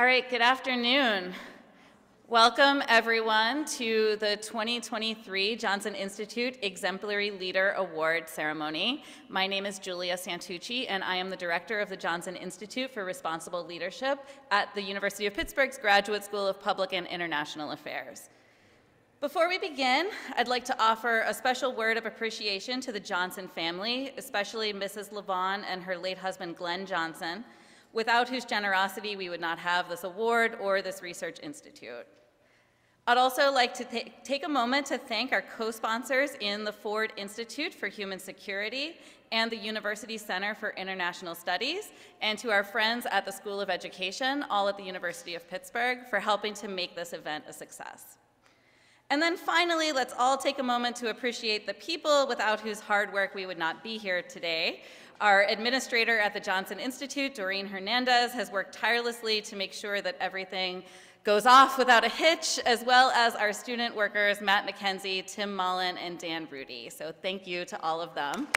All right, good afternoon. Welcome everyone to the 2023 Johnson Institute Exemplary Leader Award ceremony. My name is Julia Santucci and I am the director of the Johnson Institute for Responsible Leadership at the University of Pittsburgh's Graduate School of Public and International Affairs. Before we begin, I'd like to offer a special word of appreciation to the Johnson family, especially Mrs. Levon and her late husband Glenn Johnson, without whose generosity we would not have this award or this research institute. I'd also like to take a moment to thank our co-sponsors in the Ford Institute for Human Security and the University Center for International Studies, and to our friends at the School of Education, all at the University of Pittsburgh, for helping to make this event a success. And then finally, let's all take a moment to appreciate the people without whose hard work we would not be here today. Our administrator at the Johnson Institute, Doreen Hernandez, has worked tirelessly to make sure that everything goes off without a hitch, as well as our student workers, Matt McKenzie, Tim Mullen, and Dan Rudy. So thank you to all of them.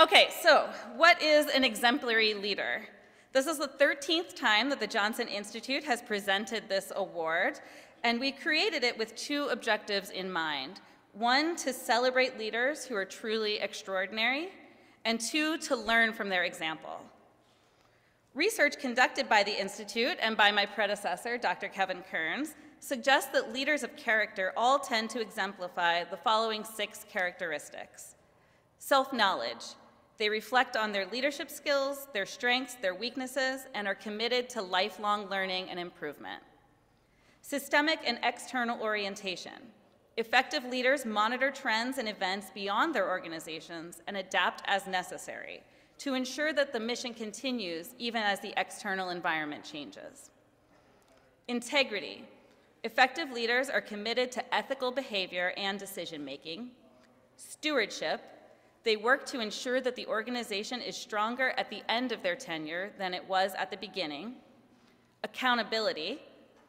Okay, so what is an exemplary leader? This is the 13th time that the Johnson Institute has presented this award, and we created it with two objectives in mind. One, to celebrate leaders who are truly extraordinary, and two, to learn from their example. Research conducted by the Institute and by my predecessor, Dr. Kevin Kearns, suggests that leaders of character all tend to exemplify the following 6 characteristics. Self-knowledge. They reflect on their leadership skills, their strengths, their weaknesses, and are committed to lifelong learning and improvement. Systemic and external orientation. Effective leaders monitor trends and events beyond their organizations and adapt as necessary to ensure that the mission continues even as the external environment changes. Integrity. Effective leaders are committed to ethical behavior and decision-making. Stewardship. They work to ensure that the organization is stronger at the end of their tenure than it was at the beginning. Accountability.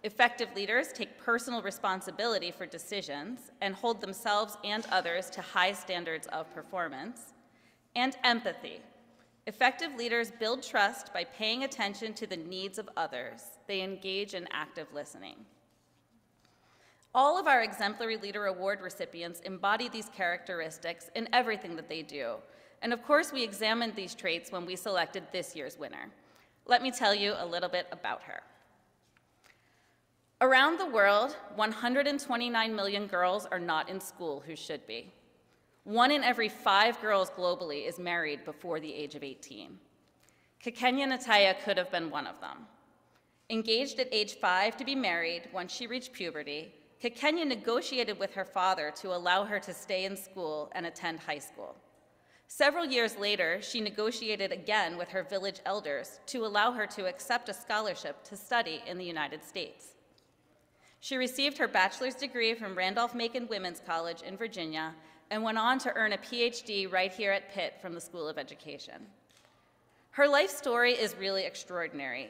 Effective leaders take personal responsibility for decisions and hold themselves and others to high standards of performance. And empathy. Effective leaders build trust by paying attention to the needs of others. They engage in active listening. All of our Exemplary Leader Award recipients embody these characteristics in everything that they do. And of course, we examined these traits when we selected this year's winner. Let me tell you a little bit about her. Around the world, 129 million girls are not in school who should be. 1 in every 5 girls globally is married before the age of 18. Kakenya Ntaiya could have been one of them. Engaged at age 5 to be married once she reached puberty, Kakenya negotiated with her father to allow her to stay in school and attend high school. Several years later, she negotiated again with her village elders to allow her to accept a scholarship to study in the United States. She received her bachelor's degree from Randolph-Macon Women's College in Virginia and went on to earn a PhD right here at Pitt from the School of Education. Her life story is really extraordinary,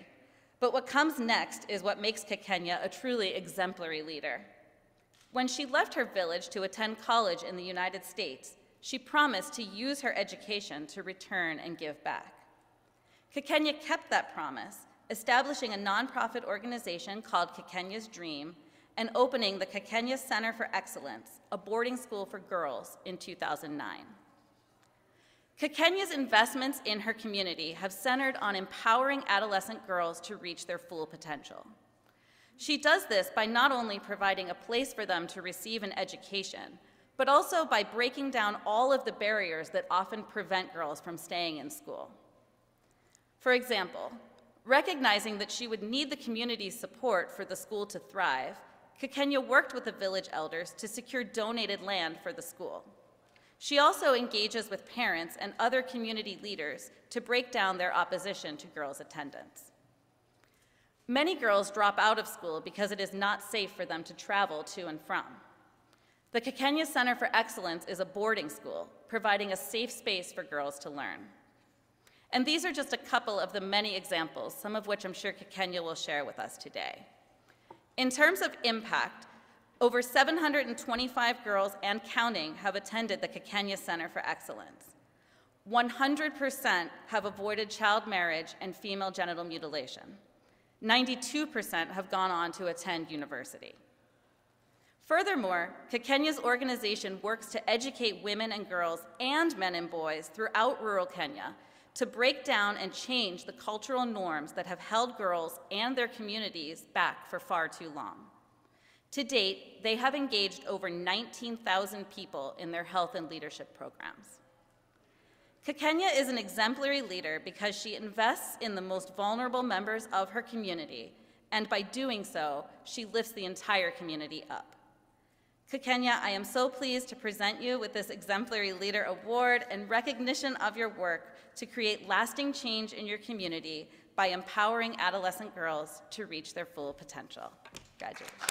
but what comes next is what makes Kakenya a truly exemplary leader. When she left her village to attend college in the United States, she promised to use her education to return and give back. Kakenya kept that promise, establishing a nonprofit organization called Kakenya's Dream and opening the Kakenya Center for Excellence, a boarding school for girls, in 2009. Kakenya's investments in her community have centered on empowering adolescent girls to reach their full potential. She does this by not only providing a place for them to receive an education, but also by breaking down all of the barriers that often prevent girls from staying in school. For example, recognizing that she would need the community's support for the school to thrive, Kakenya worked with the village elders to secure donated land for the school. She also engages with parents and other community leaders to break down their opposition to girls' attendance. Many girls drop out of school because it is not safe for them to travel to and from. The Kakenya Center for Excellence is a boarding school, providing a safe space for girls to learn. And these are just a couple of the many examples, some of which I'm sure Kakenya will share with us today. In terms of impact, over 725 girls and counting have attended the Kakenya Center for Excellence. 100% have avoided child marriage and female genital mutilation. 92% have gone on to attend university. Furthermore, Kakenya's organization works to educate women and girls and men and boys throughout rural Kenya to break down and change the cultural norms that have held girls and their communities back for far too long. To date, they have engaged over 19,000 people in their health and leadership programs. Kakenya is an exemplary leader because she invests in the most vulnerable members of her community, and by doing so, she lifts the entire community up. Kakenya, I am so pleased to present you with this Exemplary Leader Award in recognition of your work to create lasting change in your community by empowering adolescent girls to reach their full potential. Congratulations.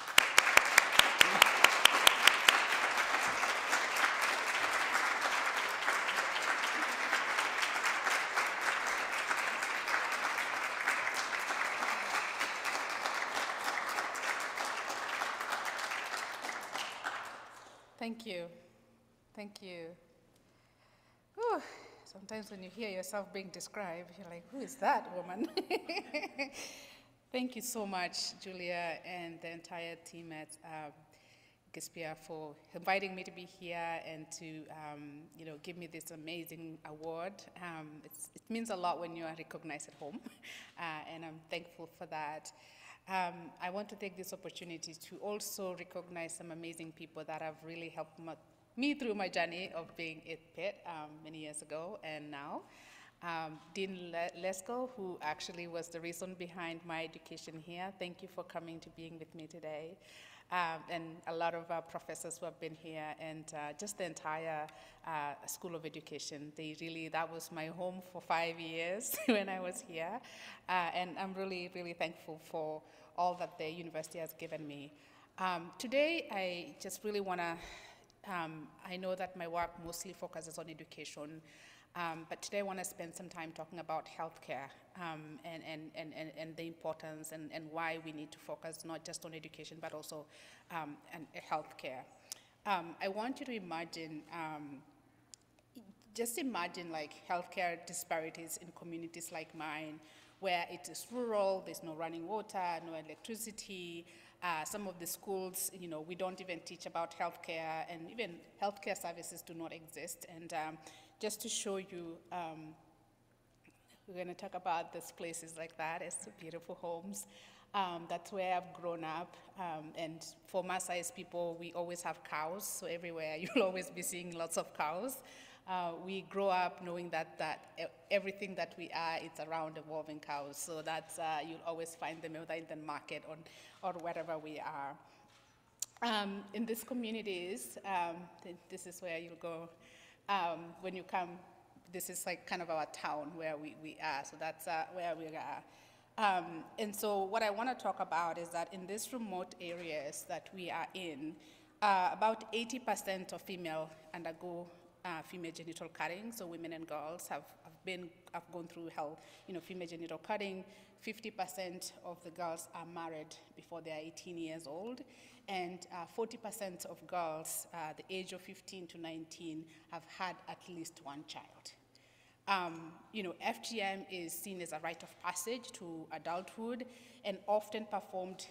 Thank you. Thank you. Whew. Sometimes when you hear yourself being described, you're like, who is that woman? Thank you so much, Julia, and the entire team at GSPIA for inviting me to be here and to give me this amazing award. It means a lot when you are recognized at home, and I'm thankful for that. I want to take this opportunity to also recognize some amazing people that have really helped me through my journey of being at Pitt many years ago and now. Dean Lesko, who actually was the reason behind my education here. Thank you for coming to being with me today. And a lot of our professors who have been here, and just the entire School of Education. That was my home for 5 years when I was here. And I'm really, really thankful for all that the university has given me. Today, I just really want to, I know that my work mostly focuses on education, but today I want to spend some time talking about healthcare and the importance and why we need to focus not just on education, but also healthcare. I want you to imagine, just imagine like healthcare disparities in communities like mine, where it is rural, there's no running water, no electricity. Some of the schools, we don't even teach about healthcare, and even healthcare services do not exist. And just to show you, we're going to talk about these places like that. It's beautiful homes. That's where I've grown up. And for Maasai's people, we always have cows. So everywhere you'll always be seeing lots of cows. We grow up knowing that everything that we are, it's around evolving cows. So that's, you'll always find them either in the market or wherever we are. In these communities, this is where you'll go. When you come, this is like kind of our town where we are. So that's where we are. And so what I want to talk about is that in these remote areas that we are in, about 80% of female undergo female genital cutting. So women and girls have gone through female genital cutting. 50% of the girls are married before they are 18 years old. And 40% of girls, the age of 15 to 19, have had at least one child. FGM is seen as a rite of passage to adulthood and often performed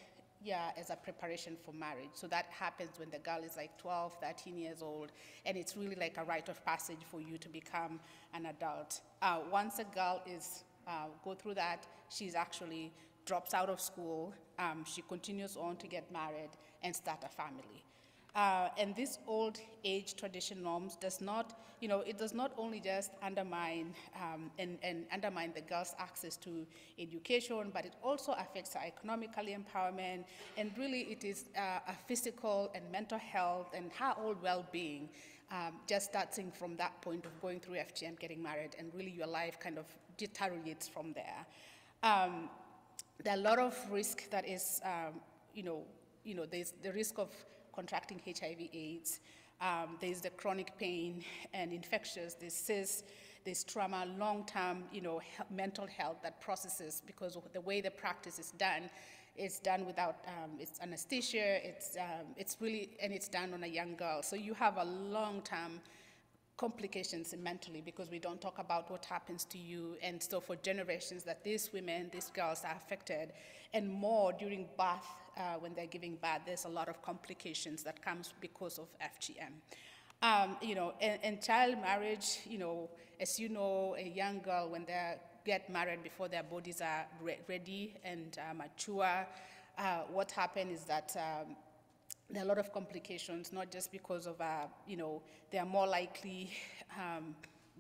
as a preparation for marriage. So that happens when the girl is like 12, 13 years old, and it's really like a rite of passage for you to become an adult. Once a girl go through that, she's actually drops out of school, she continues on to get married and start a family. And this old age tradition norms does not, it does not only just undermine and undermine the girl's access to education, but it also affects her economical empowerment, and really it is a physical and mental health and her whole well-being, just starting from that point of going through FGM, getting married, and really your life kind of deteriorates from there. There are a lot of risk that is, there's the risk of contracting HIV/AIDS, there's the chronic pain and infectious, there's trauma, long-term, mental health that processes, because of the way the practice is done. It's done without, it's anesthesia, it's really, and it's done on a young girl. So you have a long-term complications mentally, because we don't talk about what happens to you. And so for generations that these women, these girls are affected, and more during birth, when they're giving birth, there's a lot of complications that comes because of FGM. You know, and child marriage, you know, as you know, a young girl, when they get married before their bodies are ready and mature, what happens is that there are a lot of complications, not just because of, you know, they're more likely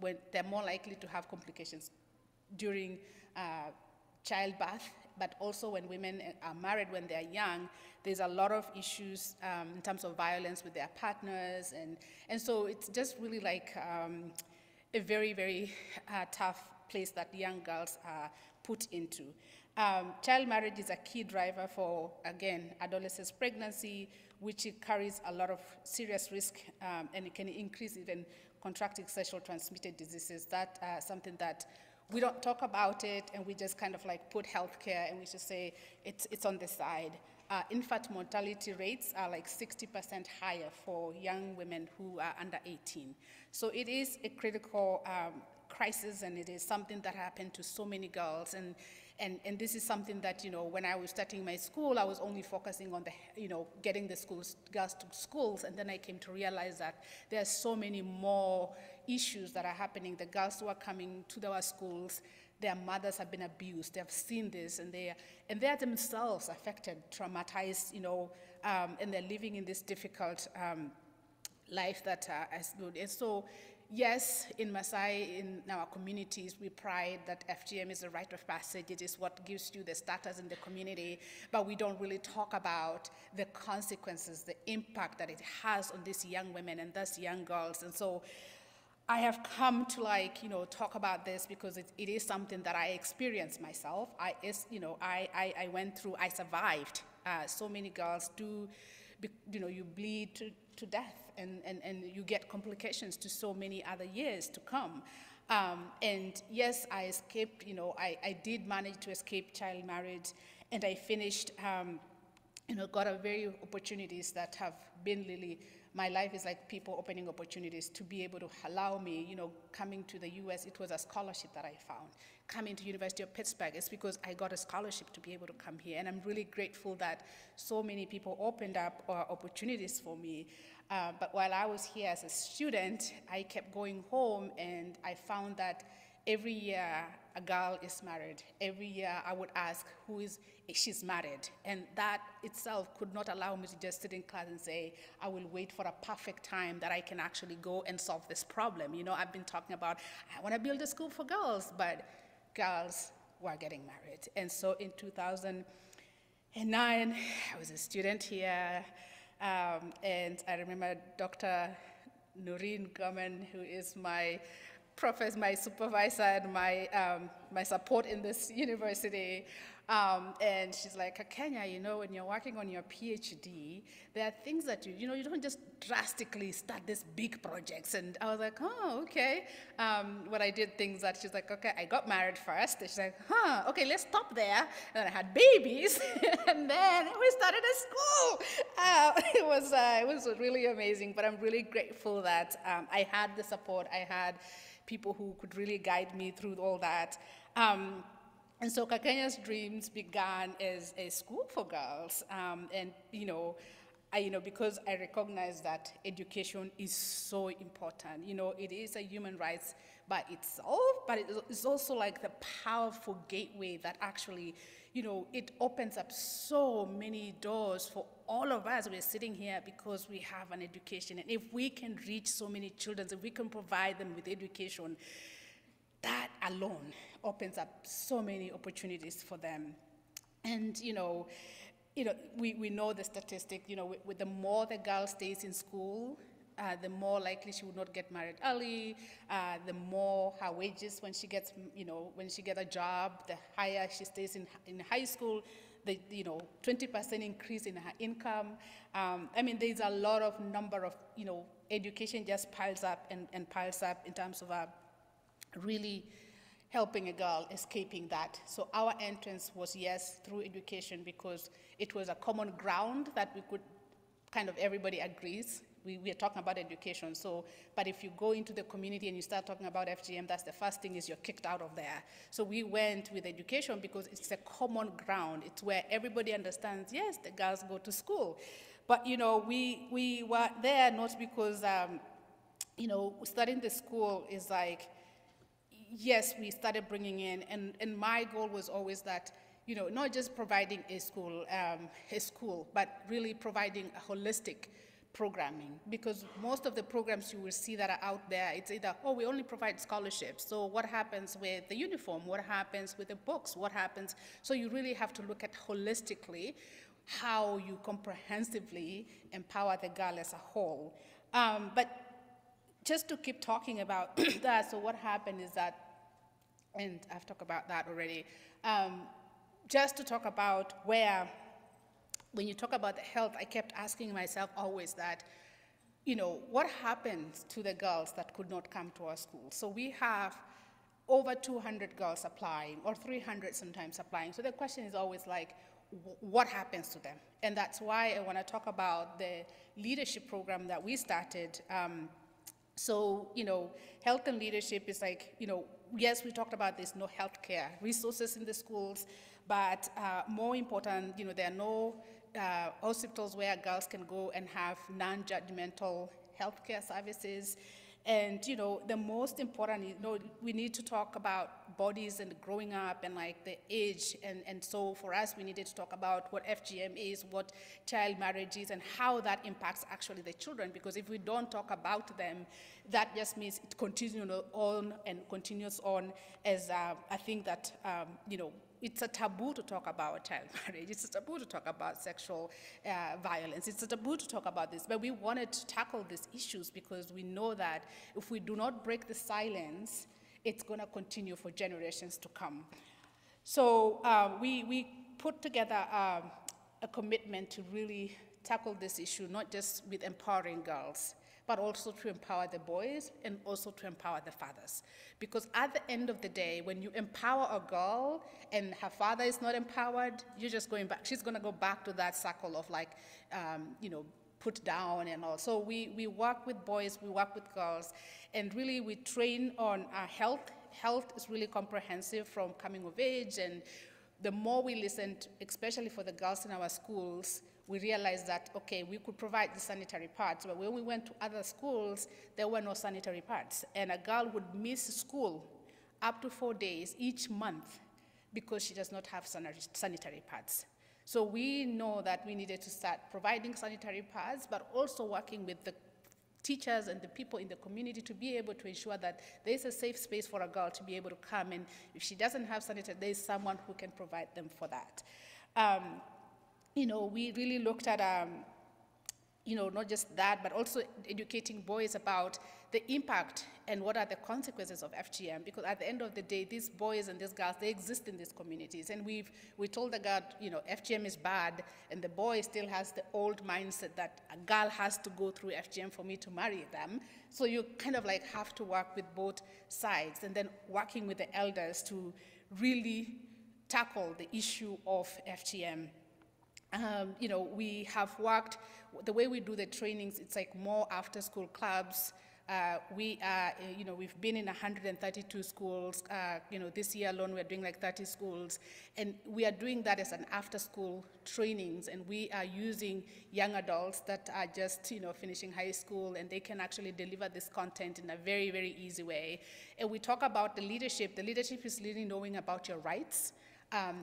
to have complications during childbirth, but also when women are married when they're young, there's a lot of issues in terms of violence with their partners, and so it's just really like a very, very tough place that young girls are put into. Child marriage is a key driver for, again, adolescence pregnancy, which it carries a lot of serious risk, and it can increase even contracting sexual transmitted diseases. That's something that we don't talk about it, and we just kind of like put healthcare, and we just say it's on the side. Infant mortality rates are like 60% higher for young women who are under 18. So it is a critical crisis, and it is something that happened to so many girls. And this is something that, you know, when I was starting my school, I was only focusing on the, you know, getting the girls to schools, and then I came to realize that there are so many more issues that are happening. The girls who are coming to our schools, their mothers have been abused. They have seen this, and they are themselves affected, traumatized, you know, and they're living in this difficult life that is good. And so, yes, in Maasai, in our communities, we pride that FGM is a rite of passage. It is what gives you the status in the community, but we don't really talk about the consequences, the impact that it has on these young women and thus young girls. And so I have come to, like, you know, talk about this because it is something that I experienced myself. I went through, I survived. So many girls do, you know, you bleed to death, and you get complications to so many other years to come. And yes, I escaped, you know, I did manage to escape child marriage, and I finished, you know, got a very opportunities that have been really, my life is like people opening opportunities to be able to allow me, you know, coming to the US, it was a scholarship that I found. Coming to University of Pittsburgh, it's because I got a scholarship to be able to come here. And I'm really grateful that so many people opened up opportunities for me. But while I was here as a student, I kept going home, and I found that every year a girl is married. Every year I would ask, she's married. And that itself could not allow me to just sit in class and say, I will wait for a perfect time that I can actually go and solve this problem. You know, I've been talking about, I want to build a school for girls, but girls were getting married. And so in 2009, I was a student here, and I remember Dr. Noreen Gorman, who is my professor, my supervisor, and my support in this university. And she's like, Kakenya, you know, when you're working on your PhD, there are things that you know, you don't just drastically start these big projects. And I was like, oh, okay. But I did things that she's like, okay, I got married first. And she's like, okay, let's stop there. And I had babies, and then we started a school. It was really amazing, but I'm really grateful that I had the support. I had people who could really guide me through all that. And so Kakenya's dreams began as a school for girls, and because I recognize that education is so important. You know, it is a human rights by itself, but it's also like the powerful gateway that actually, you know, it opens up so many doors for all of us. We're sitting here because we have an education, and if we can reach so many children, if we can provide them with education, that alone opens up so many opportunities for them. And we know the statistic, with the more the girl stays in school, the more likely she would not get married early, the more her wages when she gets, when she gets a job, the higher she stays in high school, the 20% increase in her income. There's a lot of number of, education just piles up and piles up in terms of really helping a girl escaping that. So our entrance was, yes, through education, because it was a common ground that we could everybody agrees we are talking about education. So, but if you go into the community and you start talking about FGM, that's the first thing is you're kicked out of there. So we went with education because it's a common ground. It's where everybody understands, yes, the girls go to school. But, you know, we were there not because, you know, studying the school is like, yes, we started bringing in, and my goal was always that, you know, not just providing a school, but really providing a holistic programming, because most of the programs you will see that are out there, it's either, oh, we only provide scholarships, so what happens with the uniform, what happens with the books, what happens, so you really have to look at holistically how you comprehensively empower the girl as a whole. But just to keep talking about that, so what happened is that, and I've talked about that already, just to talk about where, when you talk about the health, I kept asking myself always that, you know, what happens to the girls that could not come to our school? So we have over 200 girls applying, or 300 sometimes applying. So the question is always like, what happens to them? And that's why I want to talk about the leadership program that we started. So, you know, health and leadership is like, you know, yes, we talked about there's no healthcare resources in the schools, but more important, you know, there are no hospitals where girls can go and have non-judgmental healthcare services. And, you know, the most important, you know, we need to talk about bodies and growing up and like the age. And so for us, we needed to talk about what FGM is, what child marriage is, and how that impacts actually the children. Because if we don't talk about them, that just means it continues on and continues on as I think that, you know, it's a taboo to talk about child marriage. It's a taboo to talk about sexual violence. It's a taboo to talk about this. But we wanted to tackle these issues because we know that if we do not break the silence, it's going to continue for generations to come. So we put together a commitment to really tackle this issue, not just with empowering girls, but also to empower the boys and also to empower the fathers. Because at the end of the day, when you empower a girl and her father is not empowered, you're just going back, she's gonna go back to that cycle of like, you know, put down and all. So we work with boys, we work with girls, and really we train on health. Health is really comprehensive from coming of age, and the more we listened, especially for the girls in our schools, we realized that, okay, we could provide the sanitary pads, but when we went to other schools, there were no sanitary pads. And a girl would miss school up to 4 days each month because she does not have sanitary pads. So we know that we needed to start providing sanitary pads, but also working with the teachers and the people in the community to be able to ensure that there's a safe space for a girl to be able to come, and if she doesn't have sanitary, there's someone who can provide them for that. You know, we really looked at, you know, not just that, but also educating boys about the impact and what are the consequences of FGM, because at the end of the day, these boys and these girls, they exist in these communities. And we told the girl, you know, FGM is bad, and the boy still has the old mindset that a girl has to go through FGM for me to marry them. So you kind of like have to work with both sides, and then working with the elders to really tackle the issue of FGM. You know, we have worked, the way we do the trainings, it's like more after school clubs. We are, you know, we've been in 132 schools. You know, this year alone, we're doing like 30 schools. And we are doing that as an after school trainings. And we are using young adults that are just, you know, finishing high school, and they can actually deliver this content in a very, very easy way. And we talk about the leadership. The leadership is really knowing about your rights.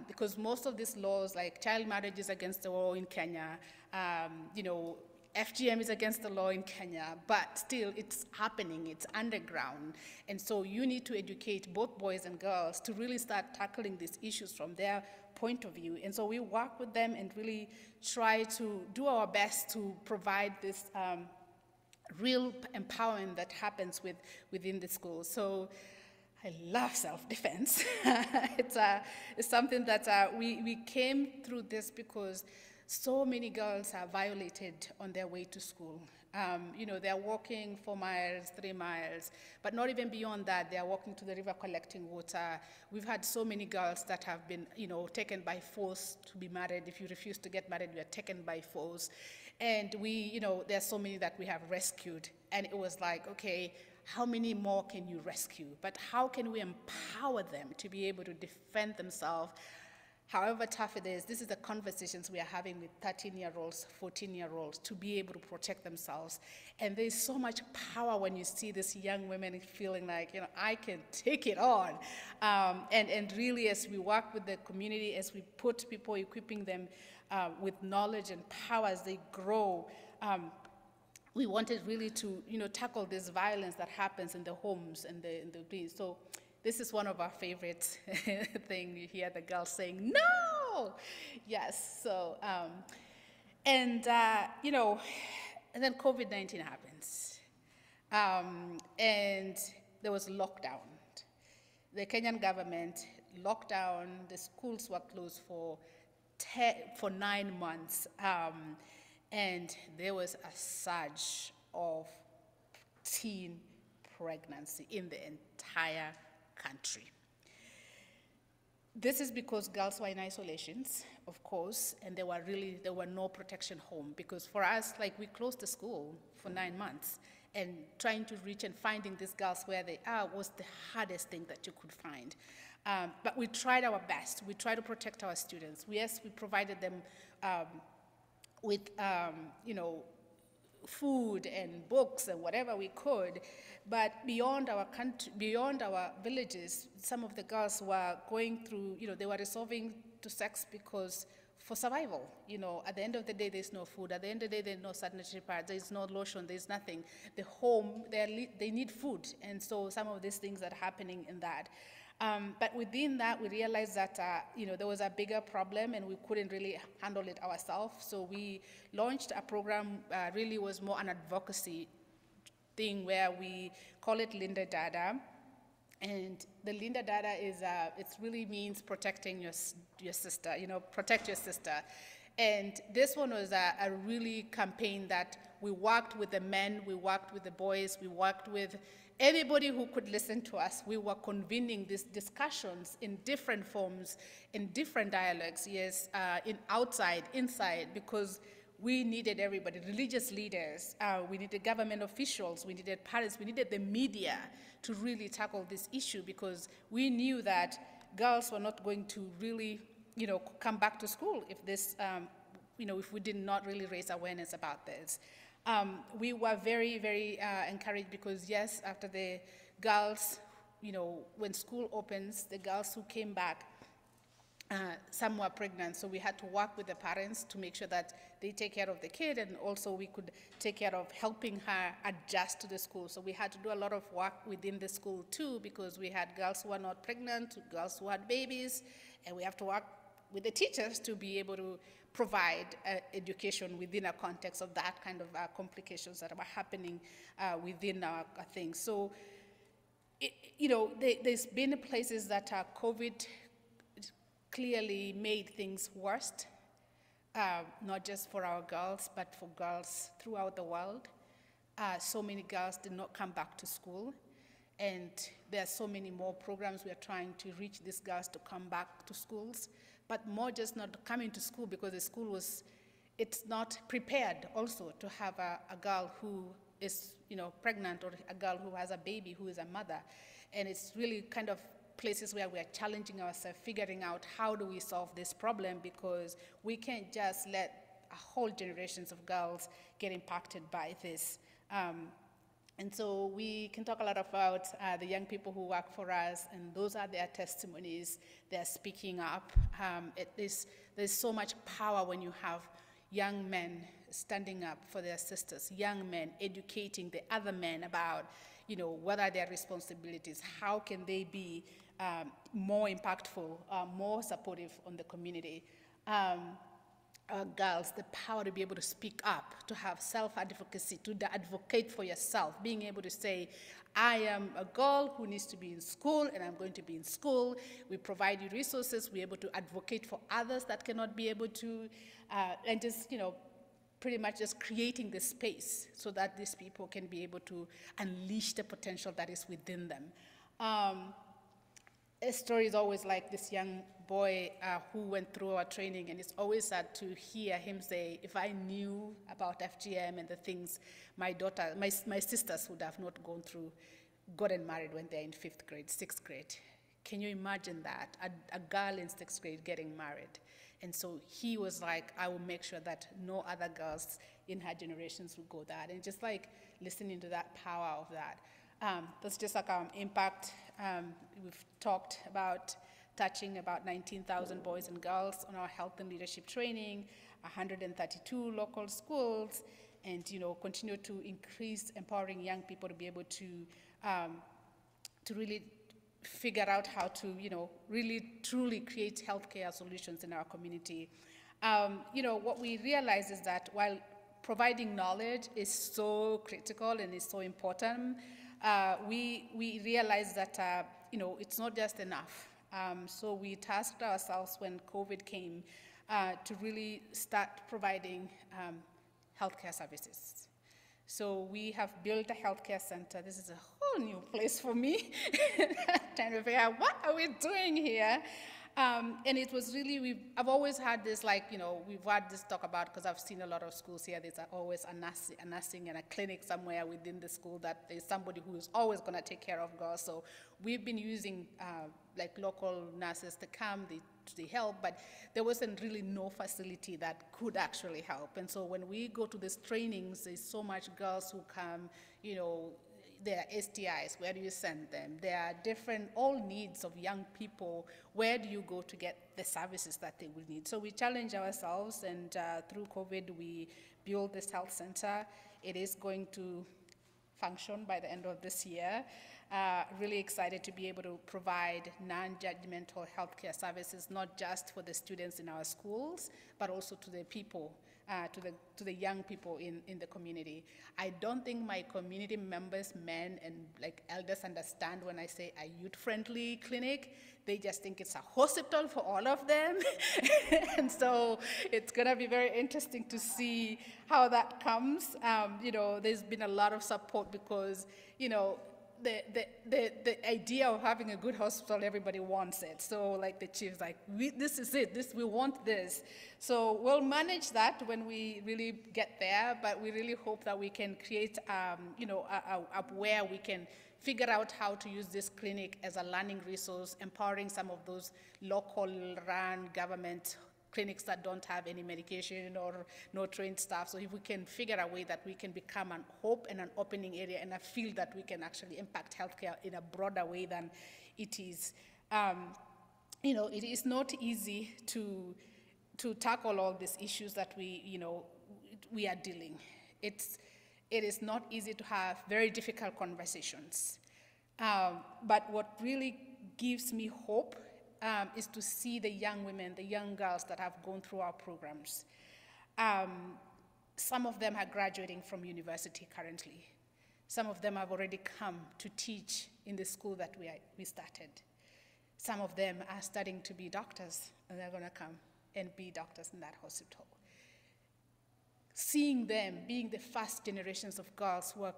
Because most of these laws, like child marriage is against the law in Kenya, you know, FGM is against the law in Kenya, but still it's happening, it's underground. And so you need to educate both boys and girls to really start tackling these issues from their point of view. And so we work with them and really try to do our best to provide this real empowerment that happens within the school. So I love self-defense. It's something that we came through this because so many girls are violated on their way to school. You know, they're walking 4 miles, 3 miles, but not even beyond that, they're walking to the river collecting water. We've had so many girls that have been, you know, taken by force to be married. If you refuse to get married, you are taken by force. And we, there's so many that we have rescued. And it was like, okay, how many more can you rescue? But how can we empower them to be able to defend themselves? However tough it is, this is the conversations we are having with 13-year-olds, 14-year-olds, to be able to protect themselves. And there's so much power when you see these young women feeling like, I can take it on. And really, as we work with the community, as we put people, equipping them with knowledge and power as they grow, we wanted really to, tackle this violence that happens in the homes and the so. This is one of our favorite things. You hear the girls saying, no! Yes, so, and then COVID-19 happens. And there was lockdown. The Kenyan government locked down, the schools were closed for 9 months. And there was a surge of teen pregnancy in the entire country. This is because girls were in isolations, of course, and there were no protection home, because for us, we closed the school for 9 months, and trying to reach and finding these girls where they are was the hardest thing that you could find. But we tried our best. We tried to protect our students. Yes, we provided them with, food and books and whatever we could, but beyond our country, beyond our villages, some of the girls were going through, they were resorting to sex because for survival. At the end of the day, there's no food. At the end of the day, there's no sanitary pads. There's no lotion. There's nothing. The home, they need food, and so some of these things are happening in that. But within that, we realized that there was a bigger problem, and we couldn't really handle it ourselves. So we launched a program. Really was more an advocacy thing, where we call it Linda Dada. And the Linda Dada is it really means protecting your sister. Protect your sister. And this one was a really campaign that we worked with the men, we worked with the boys, we worked with anybody who could listen to us. We were convening these discussions in different forms, in different dialogues, yes, outside, inside, because we needed everybody, religious leaders, we needed government officials, we needed parents, we needed the media to really tackle this issue, because we knew that girls were not going to really, come back to school if this, if we did not really raise awareness about this. We were very, very encouraged, because yes, after the girls, when school opens, the girls who came back, some were pregnant, so we had to work with the parents to make sure that they take care of the kid, and also we could take care of helping her adjust to the school. So we had to do a lot of work within the school too, because we had girls who were not pregnant, girls who had babies, and we have to work with the teachers to be able to provide education within a context of that kind of complications that were happening within our thing. So, there's been places that COVID clearly made things worse, not just for our girls, but for girls throughout the world. So many girls did not come back to school, and there are so many more programs we are trying to reach these girls to come back to schools, but more just not coming to school, because the school it's not prepared also to have a girl who is, pregnant, or a girl who has a baby who is a mother. And it's really kind of places where we are challenging ourselves, figuring out how do we solve this problem, because we can't just let a whole generations of girls get impacted by this. And so we can talk a lot about the young people who work for us, and those are their testimonies. They're speaking up. There's so much power when you have young men standing up for their sisters, young men educating the other men about, what are their responsibilities, how can they be more impactful, more supportive on the community. Girls, the power to be able to speak up, to have self-advocacy, to advocate for yourself, being able to say, I am a girl who needs to be in school, and I'm going to be in school. We provide you resources. We're able to advocate for others that cannot be able to, and just, pretty much just creating the space so that these people can be able to unleash the potential that is within them. a story is always like this young boy who went through our training, and it's always sad to hear him say, if I knew about FGM and the things my sisters would have not gone through, gotten married when they're in 5th grade, 6th grade. Can you imagine that? A girl in 6th grade getting married. And so he was like, I will make sure that no other girls in her generations will go that. And just like listening to that power of that. That's just like impact. We've talked about touching about 19,000 boys and girls on our health and leadership training, 132 local schools, and continue to increase empowering young people to be able to really figure out how to really truly create healthcare solutions in our community. What we realize is that while providing knowledge is so critical and is so important, we realize that it's not just enough. So we tasked ourselves when COVID came to really start providing healthcare services. So we have built a healthcare center. This is a whole new place for me. Trying to figure out what are we doing here. And it was really, I've always had this, we've had this talk about, because I've seen a lot of schools here, there's always a nursing and a clinic somewhere within the school that there's somebody who is always going to take care of girls. So we've been using local nurses to come, they help, but there wasn't really no facility that could actually help. And so when we go to these trainings, there's so much girls who come, there are STIs, where do you send them? There are different, all needs of young people, where do you go to get the services that they will need? So we challenge ourselves, and through COVID, we built this health center. It is going to function by the end of this year. Really excited to be able to provide non-judgmental healthcare services, not just for the students in our schools, but also to the people, to the young people in the community. I don't think my community members, men and elders, understand when I say a youth-friendly clinic. They just think it's a hospital for all of them. And so it's going to be very interesting to see how that comes. There's been a lot of support because, the idea of having a good hospital, everybody wants it. So the chief's like, this is it, we want this. So we'll manage that when we really get there, but we really hope that we can create, where we can figure out how to use this clinic as a learning resource, empowering some of those local run government clinics that don't have any medication or no trained staff. So if we can figure a way that we can become an hope and an opening area and a field that we can actually impact healthcare in a broader way than it is. It is not easy to tackle all these issues that we are dealing. It is not easy to have very difficult conversations. But what really gives me hope is to see the young women, the young girls that have gone through our programs. Some of them are graduating from university currently. Some of them have already come to teach in the school that we started. Some of them are studying to be doctors, and they're going to come and be doctors in that hospital. Seeing them being the first generations of girls who are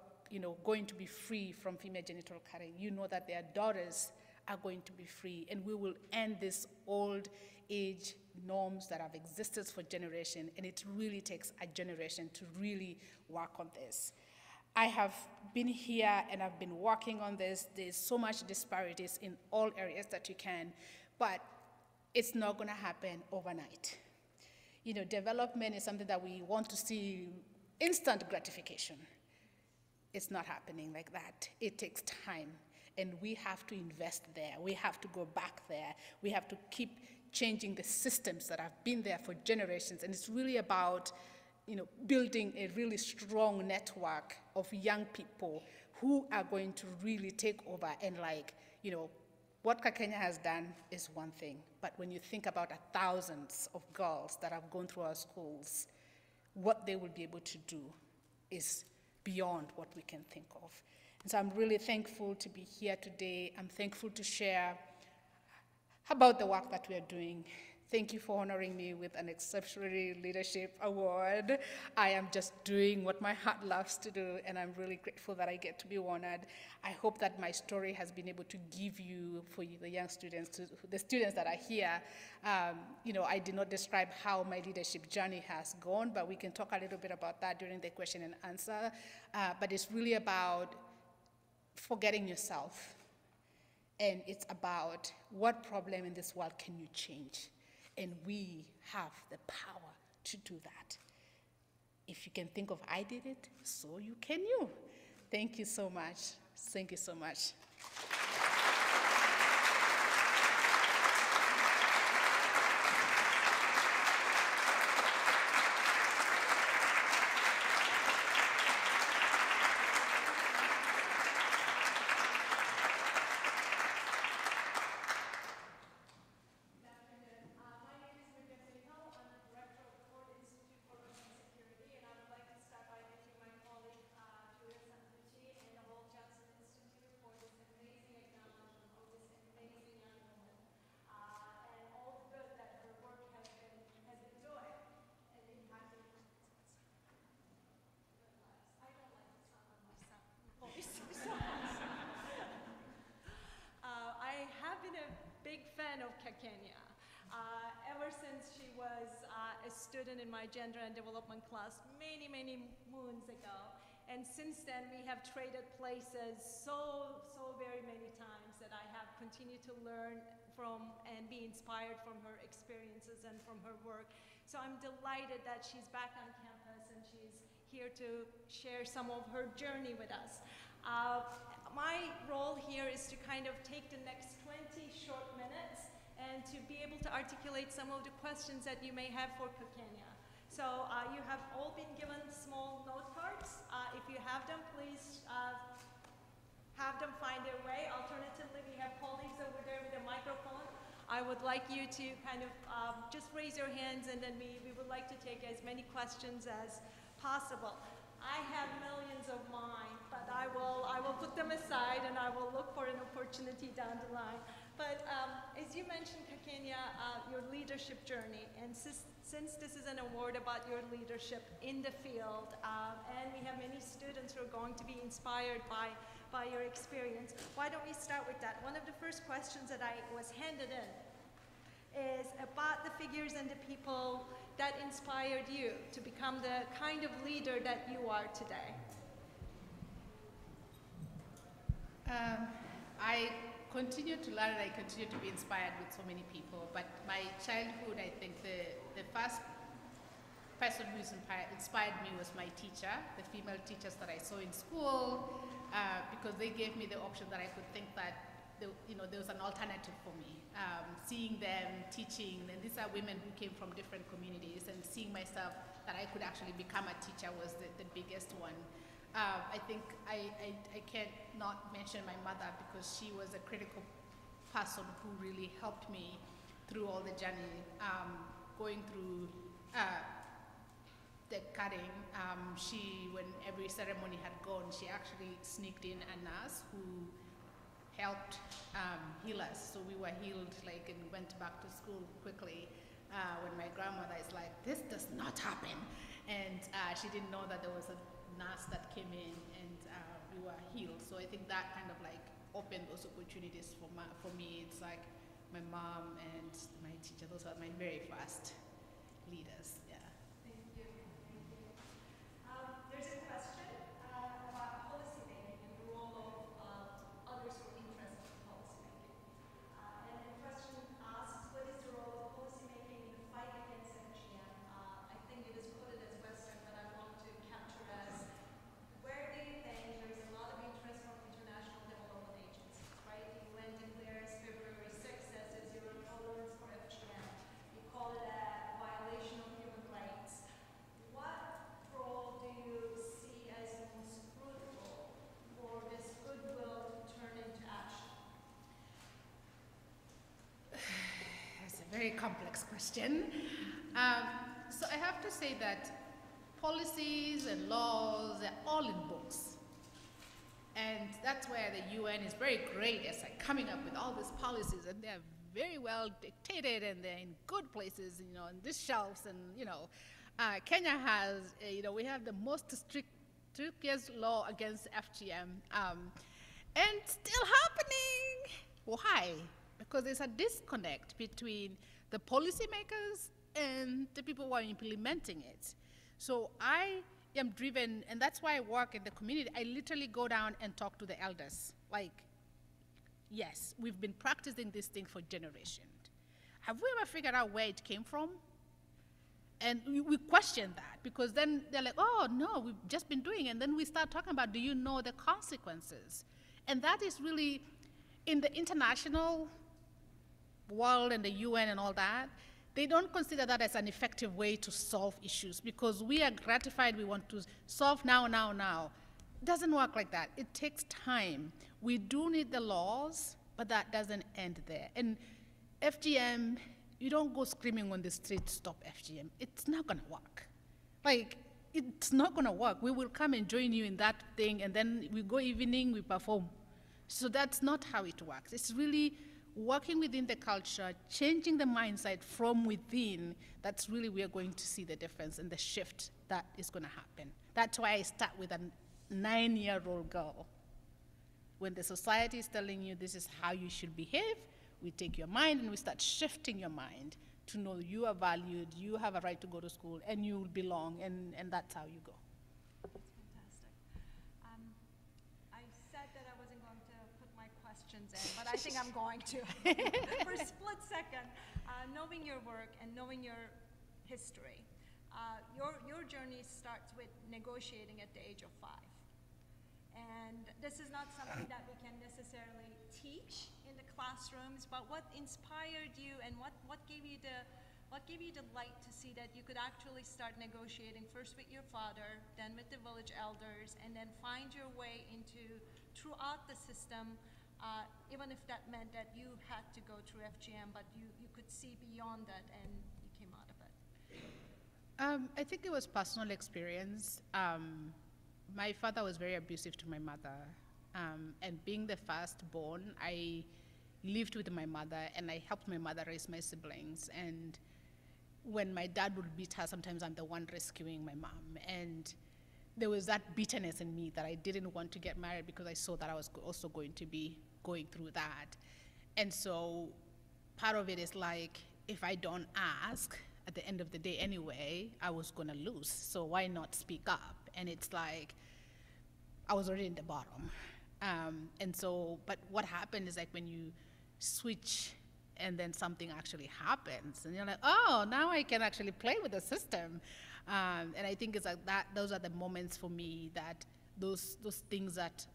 going to be free from female genital cutting, that their daughters are going to be free, and we will end this old age norms that have existed for generations, and it really takes a generation to really work on this. I have been here and I've been working on this. There's so much disparities in all areas that you can, but it's not going to happen overnight. Development is something that we want to see instant gratification. It's not happening like that. It takes time. And we have to invest there. We have to go back there. We have to keep changing the systems that have been there for generations. And it's really about, building a really strong network of young people who are going to really take over. And what Kakenya has done is one thing. But when you think about thousands of girls that have gone through our schools, what they will be able to do is beyond what we can think of. And so I'm really thankful to be here today. I'm thankful to share about the work that we are doing. Thank you for honoring me with an Exemplary Leadership Award. I am just doing what my heart loves to do, and I'm really grateful that I get to be honored. I hope that my story has been able to give you, for you, the young students, the students that are here, I did not describe how my leadership journey has gone, but we can talk a little bit about that during the question and answer. But it's really about forgetting yourself. And it's about what problem in this world can you change? And we have the power to do that. If you can think of I did it, so you can you. Thank you so much. Thank you so much. I have been a big fan of Kakenya ever since she was a student in my gender and development class many, many moons ago. And since then, we have traded places so very many times that I have continued to learn from and be inspired from her experiences and from her work. So I'm delighted that she's back on campus and she's here to share some of her journey with us. My role here is to kind of take the next 20 short minutes and to be able to articulate some of the questions that you may have for Kakenya. So you have all been given small note cards. If you have them, please have them find their way. Alternatively, we have colleagues over there with a microphone. I would like you to kind of just raise your hands, and then we would like to take as many questions as possible. I have millions of mine, but I will put them aside and I will look for an opportunity down the line. But as you mentioned, Kakenya, your leadership journey, and since this is an award about your leadership in the field, and we have many students who are going to be inspired by your experience, why don't we start with that? One of the first questions that I was handed in is about the figures and the people that inspired you to become the kind of leader that you are today. I continue to learn and I continue to be inspired with so many people, but my childhood, I think the first person who inspired me was my teacher, the female teachers that I saw in school, because they gave me the option that I could think that there was an alternative for me. Seeing them teaching, and these are women who came from different communities, and seeing myself that I could actually become a teacher was the biggest one. I think I can't not mention my mother because she was a critical person who really helped me through all the journey, going through the cutting. When every ceremony had gone, she actually sneaked in a nurse who helped heal us. So we were healed, and went back to school quickly. When my grandmother is like, this does not happen. And she didn't know that there was a nurse that came in and we were healed. So I think that kind of opened those opportunities for me. It's like my mom and my teacher, those are my very first leaders. Yeah. Thank you. Thank you. There's a question about policymaking and the role of others who are interested in policymaking. And the question asks, what is the role of policymaking in the fight against FGM? I think it is quoted as Western, but I want to capture as, where do you think there is a lot of interest from international development agencies, right? The UN declares February 6th as a zero tolerance for FGM. You call it a violation of human rights. What role do you see as most fruitful for this goodwill to turn into action? That's a very complex question. So I have to say that policies and laws are all in books. And that's where the UN is very great at coming up with all these policies, and they're very well dictated, and they're in good places, you know, in these shelves, and, you know, Kenya has, you know, we have the most strictest law against FGM, and still happening. Why? Because there's a disconnect between the policymakers and the people who are implementing it. So I am driven, and that's why I work in the community. I literally go down and talk to the elders. Like, yes, we've been practicing this thing for generations. Have we ever figured out where it came from? And we question that, because then they're like, oh, no, we've just been doing it. And then we start talking about, do you know the consequences? And that is really, in the international world and the UN and all that, they don't consider that as an effective way to solve issues, because we are gratified, we want to solve now. It doesn't work like that. It takes time. We do need the laws, but that doesn't end there. And FGM, you don't go screaming on the street, stop FGM. It's not gonna work. Like, it's not gonna work. We will come and join you in that thing, and then we go evening, we perform. So that's not how it works. It's really working within the culture, changing the mindset from within. That's really where we're going to see the difference and the shift that is gonna happen. That's why I start with a 9-year-old girl. When the society is telling you this is how you should behave, we take your mind and we start shifting your mind to know you are valued, you have a right to go to school, and you belong, and that's how you go. That's fantastic. I said that I wasn't going to put my questions in, but I think I'm going to. For a split second, knowing your work and knowing your history, your journey starts with negotiating at the age of 5. And this is not something that we can necessarily teach in the classrooms, but what inspired you, and what gave you the light to see that you could actually start negotiating first with your father, then with the village elders, and then find your way throughout the system, even if that meant that you had to go through FGM, but you could see beyond that and you came out of it? I think it was personal experience. My father was very abusive to my mother, and being the firstborn, I lived with my mother, and I helped my mother raise my siblings. And when my dad would beat her, sometimes I'm the one rescuing my mom. And there was that bitterness in me that I didn't want to get married, because I saw that I was also going to be going through that. And so part of it is like, if I don't ask, at the end of the day anyway, I was gonna lose. So why not speak up? And it's like, I was already in the bottom. And so, but what happened is, like, when you switch and then something actually happens, and you're like, oh, now I can actually play with the system. And I think it's like that, those are the moments for me, that those things that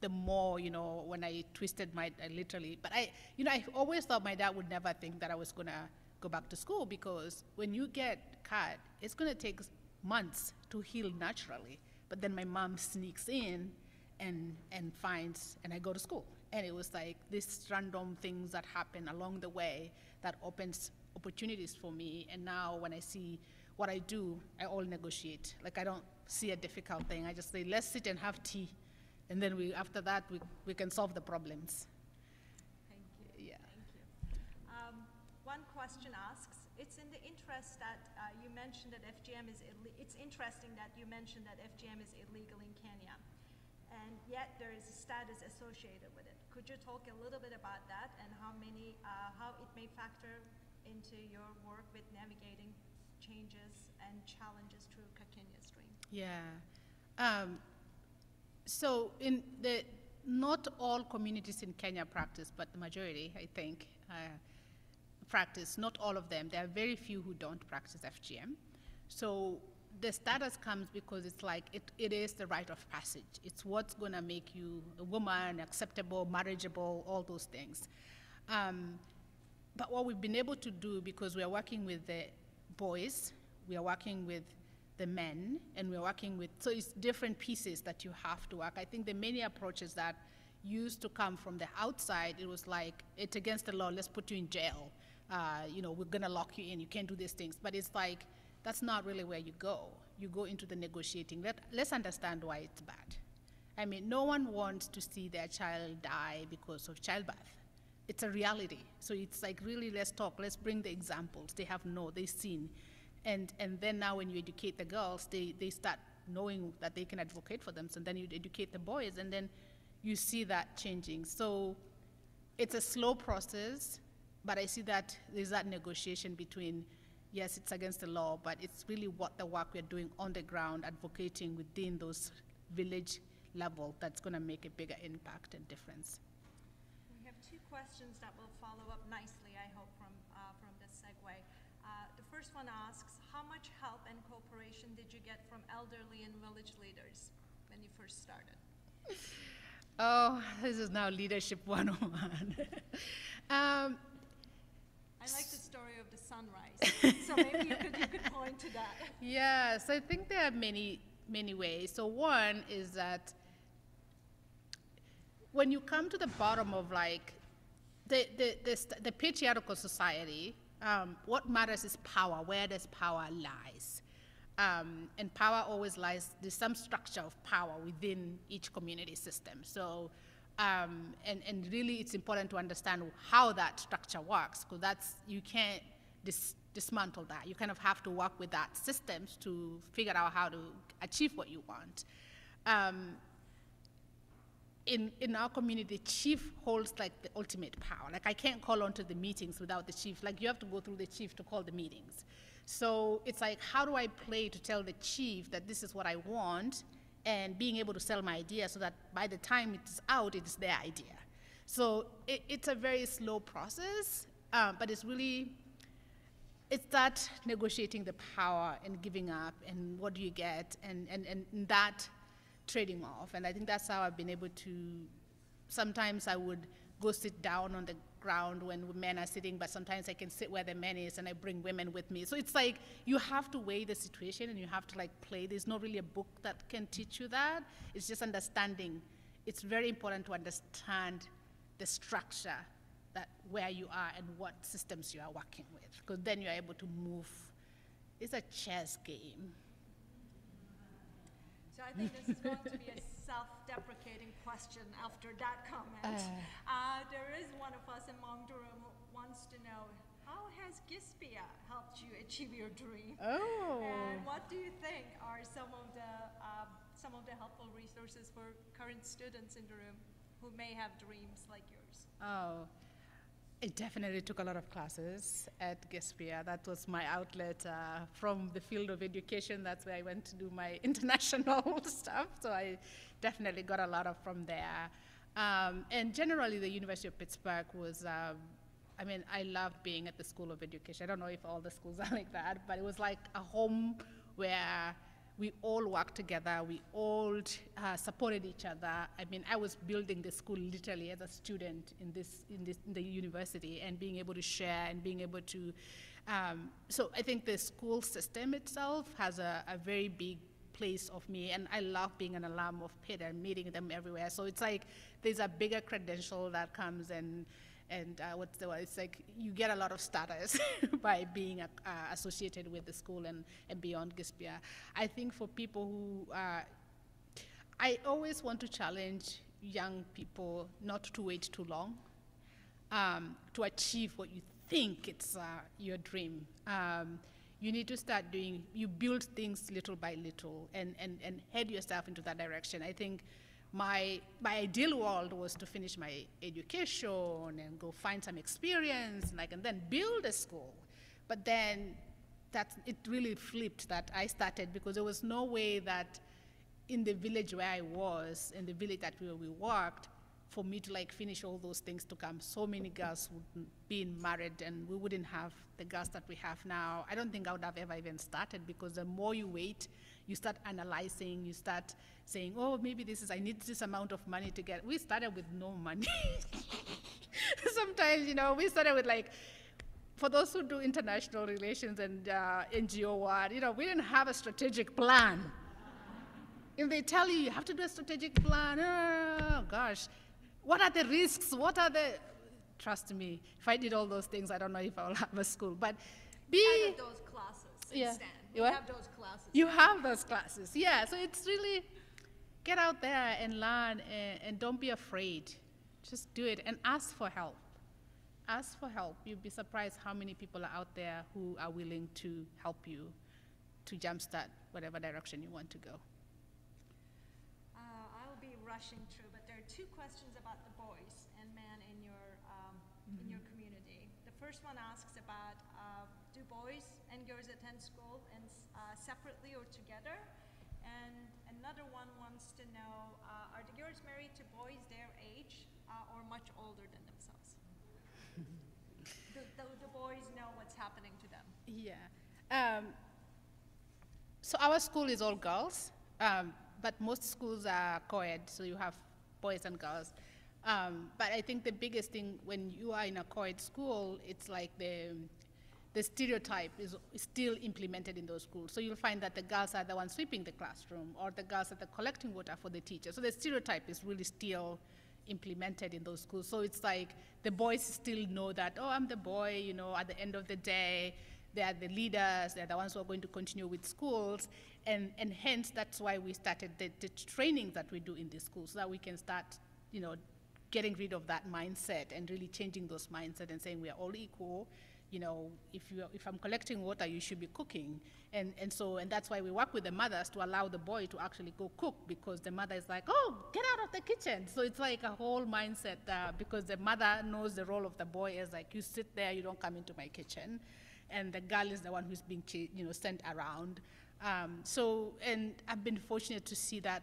the more, you know, when I twisted I literally, but I always thought my dad would never think that I was gonna go back to school, because when you get cut, it's gonna take months to heal naturally. But then my mom sneaks in and finds, and I go to school. And it was like these random things that happen along the way that opens opportunities for me. And now when I see what I do, I all negotiate. Like, I don't see a difficult thing. I just say, let's sit and have tea. And then after that, we can solve the problems. Thank you. Yeah. Thank you. One question asks, it's in the interest that you mentioned that FGM is it's interesting that you mentioned that FGM is illegal in Kenya, and yet there is a status associated with it. Could you talk a little bit about that, and how it may factor into your work with navigating changes and challenges through Kakenya's dream? Yeah. So not all communities in Kenya practice, but the majority, I think, practice. Not all of them. There are very few who don't practice FGM. So the status comes because it's like it is the rite of passage. It's what's going to make you a woman, acceptable, marriageable, all those things. But what we've been able to do, because we are working with the boys, we are working with the men, and we're working with, so it's different pieces that you have to work. I think the many approaches that used to come from the outside, it was like, it's against the law, let's put you in jail. We're gonna lock you in, you can't do these things. But it's like, that's not really where you go. You go into the negotiating. Let's understand why it's bad. I mean, no one wants to see their child die because of childbirth. it's a reality. So it's like, really, let's talk, let's bring the examples. They have they've seen. And then now when you educate the girls, they start knowing that they can advocate for them. So then you educate the boys, and then you see that changing. So it's a slow process, but I see that there's that negotiation between, yes, it's against the law, but it's really what the work we're doing on the ground, advocating within those village level, that's going to make a bigger impact and difference. We have two questions that will follow up nicely, I hope, from this segue. The first one asks, how much help and cooperation did you get from elderly and village leaders when you first started? Oh, this is now leadership 101. I like the story of the sunrise, so maybe you could point to that. Yes, I think there are many ways. So one is that when you come to the bottom of like the patriarchal society, what matters is power. Where does power lies? And power always lies, there's some structure of power within each community system. So, and really it's important to understand how that structure works, because you can't dismantle that. You kind of have to work with that systems to figure out how to achieve what you want. In our community, the chief holds like the ultimate power. Like, I can't call onto the meetings without the chief. Like, you have to go through the chief to call the meetings. So it's like, how do I play to tell the chief that this is what I want, and being able to sell my idea so that by the time it's out, it's their idea. So it's a very slow process, but it's that negotiating the power and giving up, and what do you get, and that trading off. And I think that's how I've been able to, sometimes I would go sit down on the ground when men are sitting, but sometimes I can sit where the men is and I bring women with me. So it's like, you have to weigh the situation and you have to like play. There's not really a book that can teach you that. It's just understanding. It's very important to understand the structure, that where you are and what systems you are working with, because then you're able to move. It's a chess game. So I think this is going to be a self-deprecating question after that comment. There is one of us among the room who wants to know, how has GSPIA helped you achieve your dream? Oh. And what do you think are some of the helpful resources for current students in the room who may have dreams like yours? Oh, it definitely took a lot of classes at GSPIA. That was my outlet from the field of education. That's where I went to do my international stuff. So I definitely got a lot from there. And generally, the University of Pittsburgh was, I love being at the School of Education. I don't know if all the schools are like that, but it was like a home where we all worked together, we all supported each other. I mean, I was building the school literally as a student in the university, and being able to share and being able to, so I think the school system itself has a very big place of me, and I love being an alum of Pitt and meeting them everywhere. So it's like, there's a bigger credential that comes, and what's the word? It's like you get a lot of status by being associated with the school and beyond GSPIA. I think for people who, I always want to challenge young people not to wait too long to achieve what you think it's your dream. You need to start you build things little by little and head yourself into that direction. I think my ideal world was to finish my education and go find some experience, and I can then build a school. But then it really flipped, that I started, because there was no way that in the village where I was, in the village that we worked, for me to like finish all those things to come. So many girls would be married, and we wouldn't have the girls that we have now. I don't think I would have ever even started, because the more you wait, you start analyzing, you start saying, oh, maybe I need this amount of money to get. We started with no money. Sometimes, we started with like, for those who do international relations and NGO work, we didn't have a strategic plan. If they tell you have to do a strategic plan, oh gosh, what are the risks? Trust me, if I did all those things, I don't know if I will have a school. But Added those classes instead. You have those classes. You have those classes, yeah. So it's really, get out there and learn, and don't be afraid. Just do it and ask for help. ask for help. You'd be surprised how many people are out there who are willing to help you to jumpstart whatever direction you want to go. I'll be rushing through, but there are two questions about the boys and men in your community. The first one asks about do boys and girls attend school and separately or together? And another one wants to know, are the girls married to boys their age or much older than themselves? The boys know what's happening to them. Yeah. So our school is all girls, but most schools are co-ed, so you have boys and girls. But I think the biggest thing when you are in a co-ed school, it's like the stereotype is still implemented in those schools. So you'll find that the girls are the ones sweeping the classroom, or the girls are the collecting water for the teacher. So the stereotype is really still implemented in those schools. So it's like the boys still know that, oh, I'm the boy, you know, at the end of the day, they are the leaders, they're the ones who are going to continue with schools. And hence, that's why we started the training that we do in the schools, so that we can start, you know, getting rid of that mindset and really changing those mindset and saying we are all equal. You know, if I'm collecting water, you should be cooking. And that's why we work with the mothers to allow the boy to actually go cook, because the mother is like, oh, get out of the kitchen. So it's like a whole mindset because the mother knows the role of the boy as like, you sit there, you don't come into my kitchen. And the girl is the one who's being, you know, sent around. And I've been fortunate to see that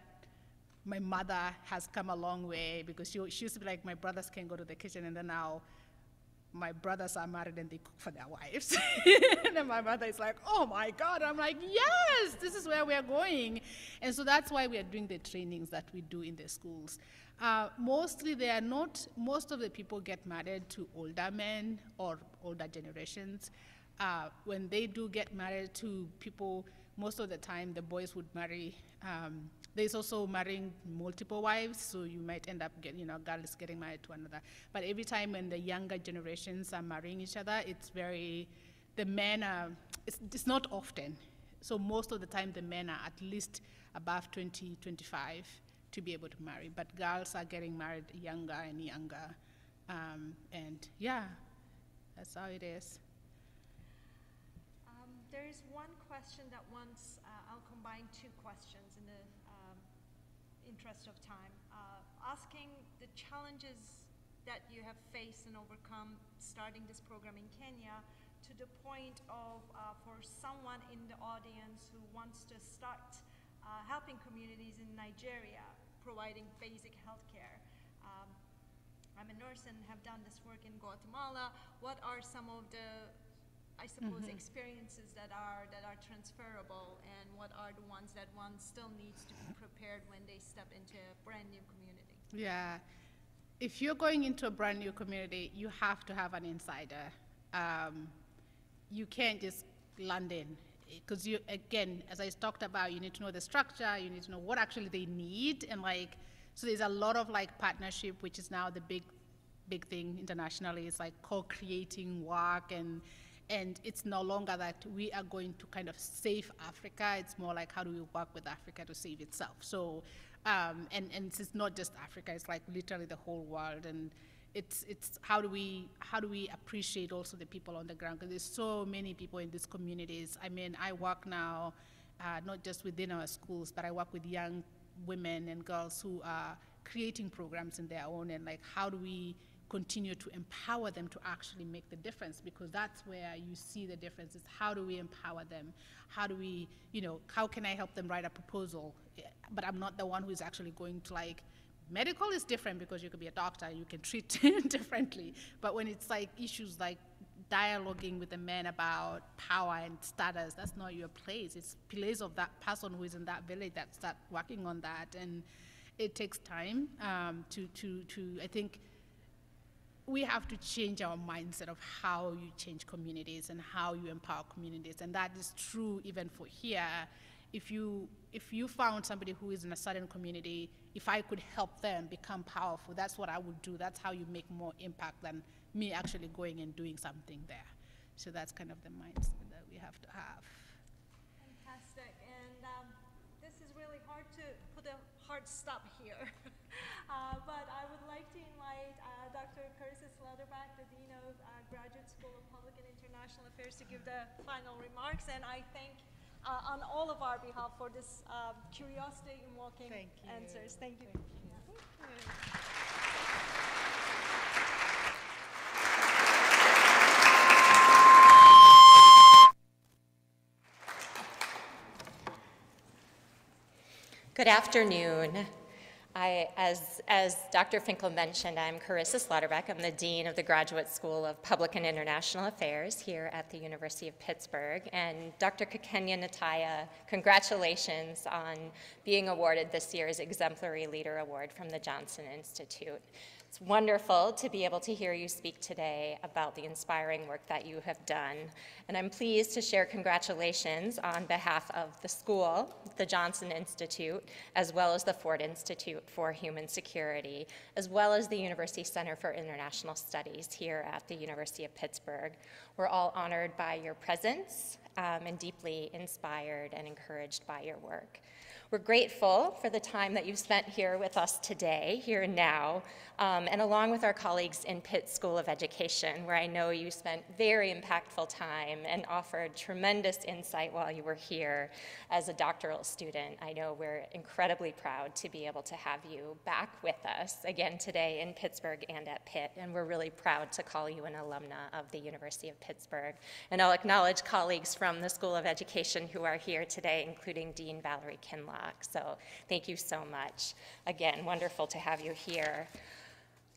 my mother has come a long way, because she used to be like, my brothers can go to the kitchen, and then now my brothers are married and they cook for their wives. And then my mother is like, oh my God. I'm like, yes, this is where we are going. And so that's why we are doing the trainings that we do in the schools. Mostly most of the people get married to older men or older generations. When they do get married to people, most of the time the boys would marry. There's also marrying multiple wives, so you might end up getting, you know, a girl is getting married to another. But every time when the younger generations are marrying each other, the men are, it's not often. So most of the time the men are at least above 20, 25 to be able to marry. But girls are getting married younger and younger. And yeah, that's how it is. There is one question that I'll combine two questions in the interest of time. Asking the challenges that you have faced and overcome starting this program in Kenya, to the point of for someone in the audience who wants to start helping communities in Nigeria, providing basic health care. I'm a nurse and have done this work in Guatemala. What are some of the, I suppose, experiences that are transferable, and what are the ones that one still needs to be prepared when they step into a brand new community? Yeah, if you're going into a brand new community, you have to have an insider. You can't just land in, because you, again, as I talked about, you need to know the structure, you need to know what actually they need, and like, so there's a lot of like partnership, which is now the big thing internationally. It's like co-creating work, and it's no longer that we are going to kind of save Africa. It's more like, how do we work with Africa to save itself? So, and it's not just Africa. It's like literally the whole world. And it's how do we appreciate also the people on the ground? Because there's so many people in these communities. I mean, I work now not just within our schools, but I work with young women and girls who are creating programs in their own. And like, how do we continue to empower them to actually make the difference? Because that's where you see the difference, is how do we empower them? How do we, you know, how can I help them write a proposal? But I'm not the one who's actually going to, like, medical is different because you could be a doctor, you can treat differently. But when it's like issues like dialoguing with the men about power and status, that's not your place. It's place of that person who is in that village that start working on that. And it takes time to I think, we have to change our mindset of how you change communities and how you empower communities. And that is true even for here. If you found somebody who is in a certain community, if I could help them become powerful, that's what I would do. That's how you make more impact than me actually going and doing something there. So that's kind of the mindset that we have to have. Fantastic. And this is really hard to put a hard stop here. But I would like to invite invite Dr. Curtis Lauterbach, the Dean of Graduate School of Public and International Affairs, to give the final remarks. And I thank on all of our behalf for this curiosity-invoking answers. Thank you. Good afternoon. As Dr. Finkel mentioned, I'm Carissa Slaughterbeck. I'm the Dean of the Graduate School of Public and International Affairs here at the University of Pittsburgh. And Dr. Kakenya Ntaiya, congratulations on being awarded this year's Exemplary Leader Award from the Johnson Institute. It's wonderful to be able to hear you speak today about the inspiring work that you have done. And I'm pleased to share congratulations on behalf of the school, the Johnson Institute, as well as the Ford Institute for Human Security, as well as the University Center for International Studies here at the University of Pittsburgh. We're all honored by your presence and deeply inspired and encouraged by your work. We're grateful for the time that you've spent here with us today, here and now, and along with our colleagues in Pitt School of Education, where I know you spent very impactful time and offered tremendous insight while you were here as a doctoral student. I know we're incredibly proud to be able to have you back with us again today in Pittsburgh and at Pitt, and we're really proud to call you an alumna of the University of Pittsburgh. And I'll acknowledge colleagues from the School of Education who are here today, including Dean Valerie Kinlock. So thank you so much. Again, wonderful to have you here.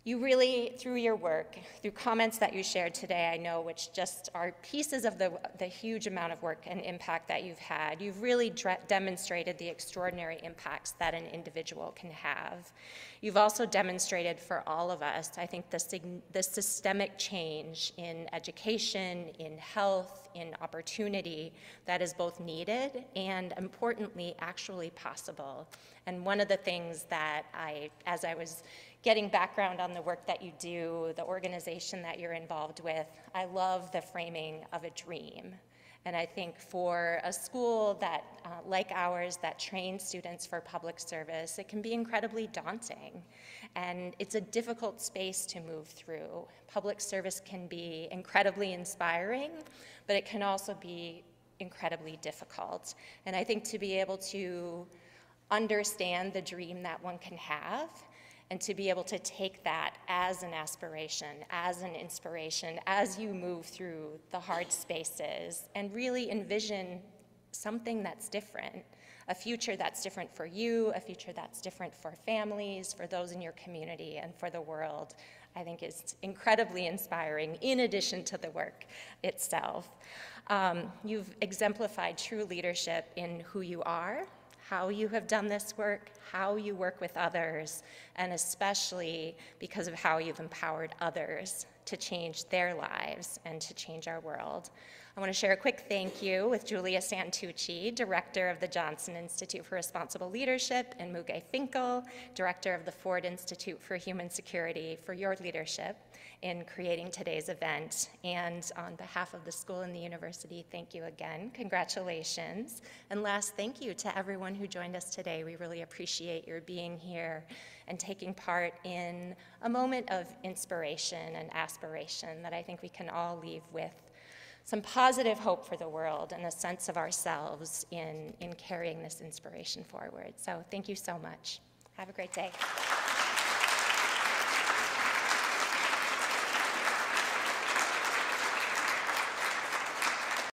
You really, through your work, through comments that you shared today, I know, which just are pieces of the huge amount of work and impact that you've had, you've really demonstrated the extraordinary impacts that an individual can have. You've also demonstrated for all of us, I think, the systemic change in education, in health, in opportunity that is both needed and, importantly, actually possible. And one of the things that as I was getting background on the work that you do, the organization that you're involved with, I love the framing of a dream. And I think for a school that, like ours, that trains students for public service, it can be incredibly daunting. And it's a difficult space to move through. Public service can be incredibly inspiring, but it can also be incredibly difficult. And I think to be able to understand the dream that one can have, and to be able to take that as an aspiration, as an inspiration, as you move through the hard spaces, and really envision something that's different, a future that's different for you, a future that's different for families, for those in your community, and for the world, I think is incredibly inspiring, in addition to the work itself. You've exemplified true leadership in who you are, how you have done this work, how you work with others, and especially because of how you've empowered others to change their lives and to change our world. I want to share a quick thank you with Julia Santucci, Director of the Johnson Institute for Responsible Leadership, and Muge Finkel, Director of the Ford Institute for Human Security, for your leadership in creating today's event. And on behalf of the school and the university, thank you again. Congratulations. And last, thank you to everyone who joined us today. We really appreciate your being here and taking part in a moment of inspiration and aspiration that I think we can all leave with some positive hope for the world and a sense of ourselves in carrying this inspiration forward. So thank you so much. Have a great day.